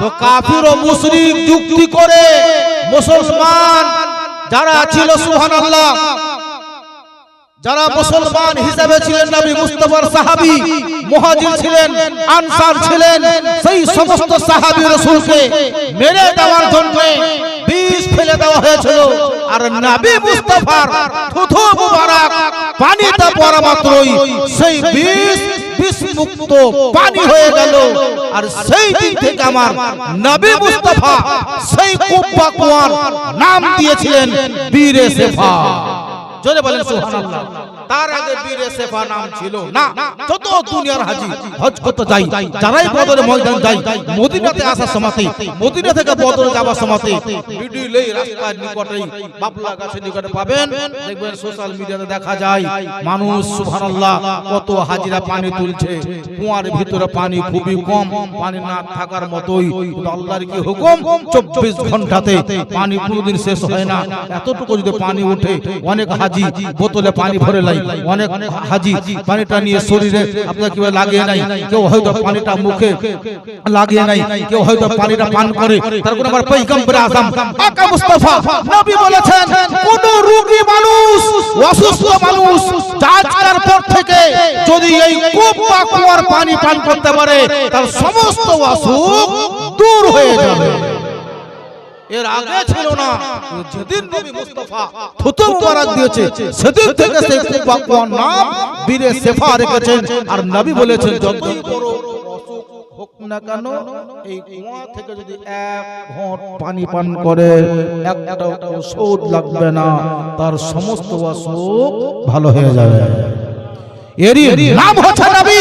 তো কাফির ও মুশরিক যুক্তি করে মুসলমান যারা ছিল সুবহানাল্লাহ, যারা মুসলমান হিসেবে ছিলেন নবী মুস্তাফার সাহাবী মুহাজির ছিলেন, আনসার ছিলেন, সেই সমস্ত সাহাবী রাসূলকে মেরে দেওয়ার জন্য বিষ ফেলে দেওয়া হয়েছিল। আর নবী মুস্তাফার থুথু মুবারক পানিতে পড়া মাত্রই সেই বিষ মুক্ত পানি হয়ে গেল। আর সেই দিন থেকে আমার নবী মুস্তাফা সেই কুব্বা কুয়ার নাম দিয়েছিলেন বীরে সেফা। জোরে বলেন সুবহানাল্লাহ। তার আগে বীরে সেফা নাম ছিল না। যত দুনিয়ার হাজী হজ করতে যাই, যারাই বদরের ময়দান যাই, মদিনাতে আসার সময়তে, মদিনা থেকে বদরে যাওয়ার সময়তে মিডিলেই রাস্তার নিকটেই বাবলা গাছের নিকটে পাবেন, দেখবেন সোশ্যাল মিডিয়াতে দেখা যায় মানুষ সুবহানাল্লাহ কত হাজিরা পানি তুলছে। কুয়ার ভিতরে পানি খুবই কম, পানি না থাকার মতোই। আল্লাহর কি হুকুম, 24 ঘন্টাতে পানি কোনোদিন শেষ হয় না। এতটুকু যদি পানি ওঠে, অনেক হাজী বোতলে পানি ভরে লাই, অনেক হাজী পানিটা নিয়ে শরীরে আপনার কি লাগিয়ে নাই, কেউ হয়তো পানিটা মুখে লাগিয়ে নাই, কেউ হয়তো পানিটা পান করে। তারপর আমার পয়গম্বর আযম আকা মুস্তাফা নবী বলেছেন, কোন রোগী মানুষ, অসুস্থ মানুষ আজকের পর থেকে যদি এই কুব্বা কুয়ার পানি পান করতে পারে, তার সমস্ত অসুখ দূর হয়ে যাবে। এর আগে ছিল না। যেদিন নবী মুস্তাফা থুতু মুবারক দিয়েছে, সেদিন থেকে সেই কুব্বা কুয়ার নাম বীরে সেফা রেখেছেন। আর নবী বলেছেন, যতই বড় অসুখ হোক না কেন, এই কুয়া থেকে যদি এক ঘট পানি পান করে, একটা ওষুধ লাগবে না, তার সমস্ত অসুখ ভালো হয়ে যাবে। এরই নাম হচ্ছে নবী।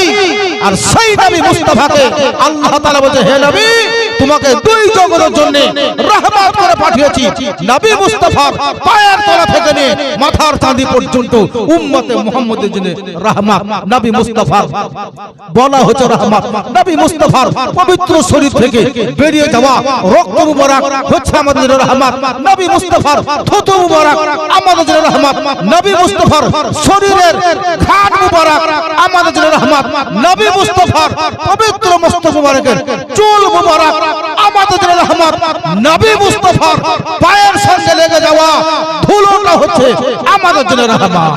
আর সেই নবী মুস্তাফাকে আল্লাহ তাআলা বলেছে, হে নবী, তোমাকে দুই জগতের জন্য রহমত করে পাঠিয়েছি। নবী মুস্তাফার পায়ের তলা থেকে নিয়ে মাথার চাঁদি পর্যন্ত উম্মতে মুহাম্মদের জন্য রহমত। নবী মুস্তাফার বলা হচ্ছে রহমত। নবী মুস্তাফার পবিত্র শরীর থেকে বেরিয়ে যাওয়া রক্ত মুবারক হচ্ছে আমাদের জন্য রহমত। নবী মুস্তাফার থুতু মুবারক আমাদের জন্য রহমত। নবী মুস্তাফার শরীরের ঘাট মুবারক আমাদের জন্য রহমত। নবী মুস্তাফার পবিত্র মস্তক মুবারকের চুল মুবারক আমাদের জন্য রহমত। নবী মুস্তাফার পায়ের সঙ্গে লেগে যাওয়া ধুলোটা হচ্ছে আমাদের জন্য রহমত।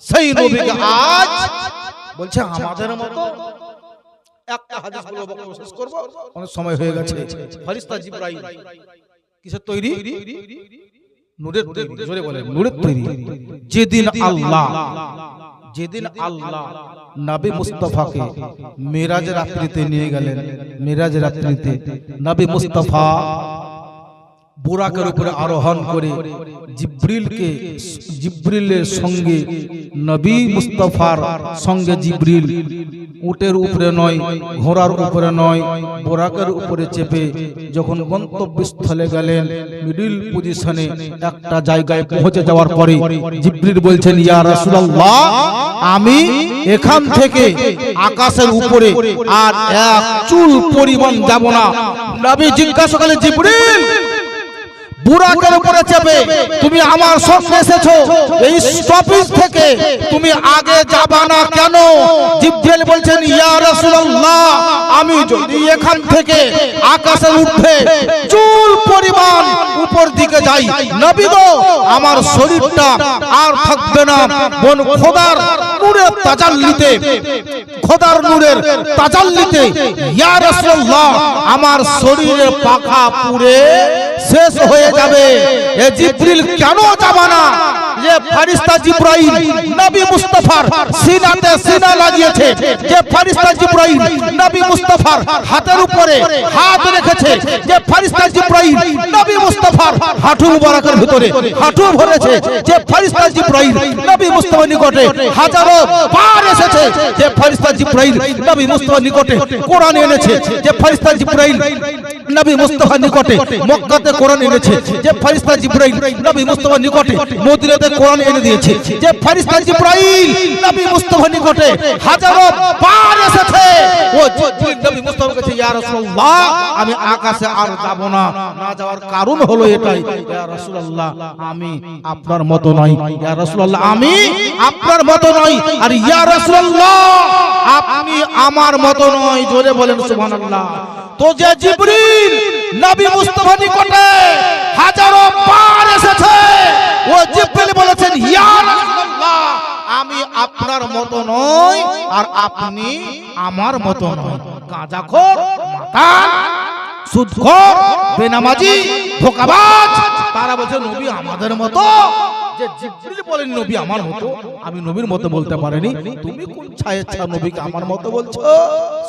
সেই নবীকে আজ বলছে আমাদের মতো একটা হাদিস বলে বক্তব্য শেষ করব, অনেক সময় হয়ে গেছে। ফেরেশতা জিবরাইল কিসের তৈরি? নূরের তৈরি। জোরে বলেন, নূরের তৈরি। যেদিন আল্লাহ নবী মুস্তাফাকে মেরাজের রাত্রিতে নিয়ে গেলেন, মেরাজের রাত্রিতে নবী মুস্তাফা বুরাকের উপরে আরোহণ করে জিবরিলের সঙ্গে, নবী মুস্তাফার সঙ্গে জিবরিল উটের উপরে নয়, ঘোড়ার উপরে নয়, বুরাকের উপরে চেপে যখন গন্তব্যস্থলে গেলেন, মিডল পজিশনে একটা জায়গায় পৌঁছে যাওয়ার পরে জিবরিল বলছেন, ইয়া রাসূলুল্লাহ, আমি এখান থেকে আকাশের উপরে আর এক চুল পরিমাণ যাব না। নবী জিজ্ঞাসা করলেন, জিবরিল, বুরাকের উপরে চেপে তুমি আমার সঙ্গে এসেছো, এই স্টপেজ থেকে তুমি আগে যাবা না কেন? জিবরিল বলছেন, ইয়া রাসূলুল্লাহ, আমি যদি এখান থেকে আকাশের ঊর্ধ্বে চুল পরিমাণ উপর দিকে যাই, নবী গো, আমার শরীরটা আর থাকবে না, বন খোদার নূরের তাজাল্লিতে, খোদার নূরের তাজাল্লিতে ইয়া রাসূলুল্লাহ আমার শরীরের পাখা পুড়ে শেষ হয়ে যাবে। এ জিবরিল কেন যাবে না? যে ফেরেশতা জিবরাইল নবী মুস্তাফার সিনাতে সিনা লাগিয়েছে, যে ফেরেশতা জিবরাইল নবী মুস্তাফার হাতের উপরে হাত রেখেছে, যে ফেরেশতা জিবরাইল নবী মুস্তাফার হাঁটু মুবারকের ভিতরে হাঁটু ভরেছে, যে ফেরেশতা জিবরাইল নবী মুস্তাফার নিকটে হাজারো বার এসেছে, যে ফেরেশতা জিবরাইল নবী মুস্তাফার নিকটে কোরআন এনেছে, যে ফেরেশতা জিবরাইল নবী মুস্তাফার নিকটে মক্কাতে কোরআন এনেছে, যে ফেরেশতা জিবরাইল নবী মুস্তাফার নিকটে মদিনাতে কোরআন এনে দিয়েছে, যে ফেরেশতা জিবরাইল নবী মুস্তাফার নিকটে হাজারো বার এসেছে। ও জিবরিল নবী মুস্তাফার কাছে ইয়া রাসূলুল্লাহ আমি আকাশে আর যাব না, না যাওয়ার কারণ হলো এটাই, ইয়া রাসূলুল্লাহ আমি আপনার মতো নই, ইয়া রাসূলুল্লাহ আমি আপনার মতো নই, আর ইয়া রাসূলুল্লাহ আপনি আমার মতো নয়। জোরে বলেন সুবহানাল্লাহ। তো যে জিবরিল নবী মুস্তাফা নিকটে হাজারো বার এসেছে, ও জিবরিল বলেছেন ইয়া রাসূলুল্লাহ আমি আপনার মতো নই আর আপনি আমার মতো নয়। গাঁজাখোর, মাতাল, সুদখোর, বেনামাজি, ধোঁকাবাজ তারা বলছে নবী আমাদের মতো। যে জিবরিল বলেন নবী আমার মতো, আমি নবীর মতো বলতে পারিনি, তুমি কোন ছায়েচ্ছা নবীকে আমার মতো বলছো?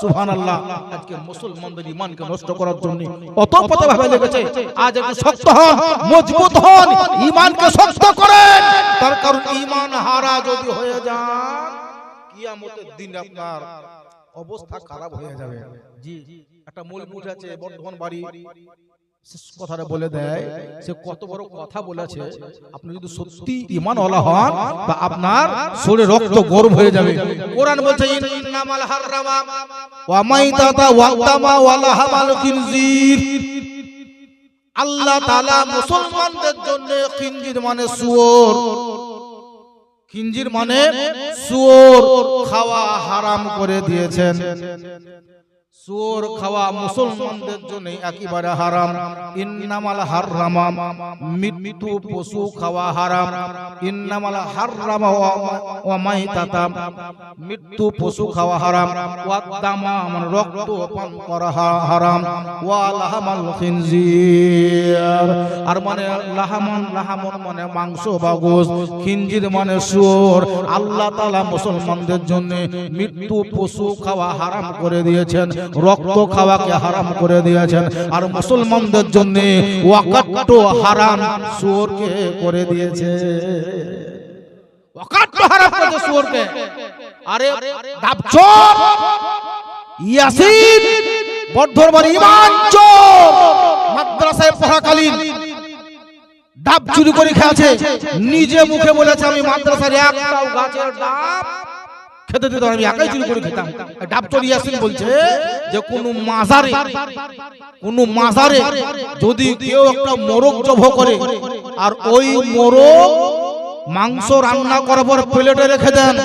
সুবহানাল্লাহ। আজকে মুসলমানদের ঈমানকে নষ্ট করার জন্য কত কত ভাবে লেগেছে। আজ একটু শক্ত হন, মজবুত হন, ঈমানকে শক্ত করেন, তার কারণ ঈমান হারা যদি হয়ে যান কিয়ামতের দিন আপনার অবস্থা খারাপ হয়ে যাবে। জি একটা মৌলবি উঠেছে বর্ধমান বাড়ি, কথাটা বলে দেয় সে কত বড় কথা বলেছে। আপনি যদি সত্যি ঈমানওয়ালা হন বা আপনার শরীরে রক্ত গরম হয়ে যাবে। কোরআন বলছে ইন্নামাল হারামা ওয়া মাইতাতা ওয়া দামা ওয়া লাহমাল খিনজির। আল্লাহ তাআলা মুসলমানদের জন্য খিনজির মানে শুয়োর, খিনজির মানে শুয়োর খাওয়া হারাম করে দিয়েছেন। শুয়োর খাওয়া মুসলমানদের জন্য একেবারে হারাম। ইন্নামাল হারামা মৃত্যু পশু খাওয়া হারাম। ইন্নামাল হারামা ওয়া মাইতাতা মৃত্যু পশু খাওয়া হারাম। ওয়া দামা মানে রক্ত পান করা হারাম। ওয়া লাহমাল খিনজির আর মানে লাহমান মানে মাংস বা গোশত, খিনজির মানে শুয়োর। আল্লাহ তাআলা মুসলমানদের জন্য মৃত্যু পশু খাওয়া হারাম করে দিয়েছেন, রক্ত খাওয়াকে হারাম করে দিয়েছেন। আর মুসলমানদের জন্য ওয়াকাত হারাম শুয়োরকে করে দিয়েছে। ওয়াকাত হারাম করেছে শুয়োরকে। আরে ডাবচোর ইয়াসিন বর্ধমান ঈমান চোর মাদ্রাসায় পড়াকালীন ডাব চুরি করে খেয়েছে, নিজে মুখে বলেছে আমি মাদ্রাসার একটাও গাছের ডাব খেতে দিতাম, আমি একাই চুরি করে খেতাম। ডাব চোর ইয়াসিন বলছে যে কোন মাজারে যদি কেউ একটা মোরগ জব করে আর ওই মোরগ মাংস রান্না করার পর প্লেটে রেখে দেন,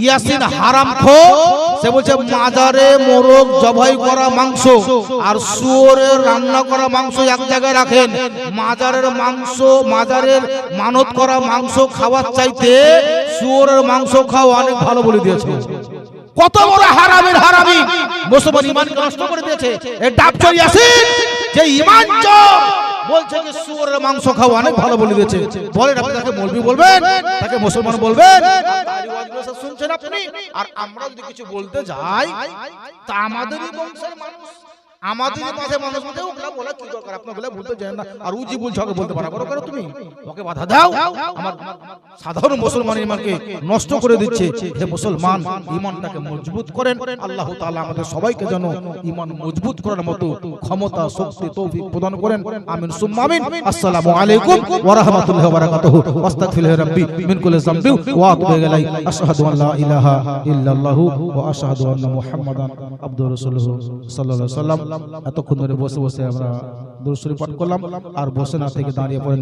ইয়াসিন হারামখোর। সে বলছে মাজারে মোরগ জবাই করা মাংস আর শুয়োরের রান্না করা মাংস এক জায়গায় রাখেন, মাজারের মাংস মাজারের মানত করা মাংস খাওয়ার চাইতে শুয়োরের মাংস খাওয়া অনেক ভালো বলে দিয়েছে। কত বড় হারামের হারামি মুসলমান ঈমানকে নষ্ট করে দিয়েছে। এই ডাবচোর ইয়াসিন যে ঈমান চোর বলছে যে শুয়োরের মাংস খাওয়া অনেক ভালো বলে দিয়েছে। বলেন আপনি তাকে মৌলবি বলবেন, তাকে মুসলমান বলবেন? শুনছেন আপনি? আর আমরা যদি কিছু বলতে যাই তা আমাদেরই বংশের মানুষ, আমাদের মাঝে মানুষ বলতে ওগুলা বলা কি দরকার, আপনি ওগুলা বলতে যান না। আর ও জি বলছে ওকে বলতে পারা করো, তুমি ওকে বাধা দাও। আমার সাধারণ মুসলমান ঈমানকে নষ্ট করে দিচ্ছে। হে মুসলমান ঈমানটাকে মজবুত করেন। আল্লাহ তাআলা আমাদের সবাইকে যেন ঈমান মজবুত করার মতো ক্ষমতা শক্তি তৌফিক প্রদান করেন। আমিন সুম্মা আমিন। আসসালামু আলাইকুম ওয়া রাহমাতুল্লাহি ওয়া বারাকাতুহু। আস্তাগফিরু রাব্বি মিন কুল্লি যামবি ওয়া আতুবু ইলাইহি। আশহাদু আন লা ইলাহা ইল্লাল্লাহু ওয়া আশহাদু আন্না মুহাম্মাদান আবদুহু রাসূলুহু সাল্লাল্লাহু আলাইহি ওয়াসাল্লাম। এতক্ষণ ধরে বসে বসে আমরা দুরূদ শরীফ পাঠ করলাম, আর বসে না থেকে দাঁড়িয়ে পড়েন।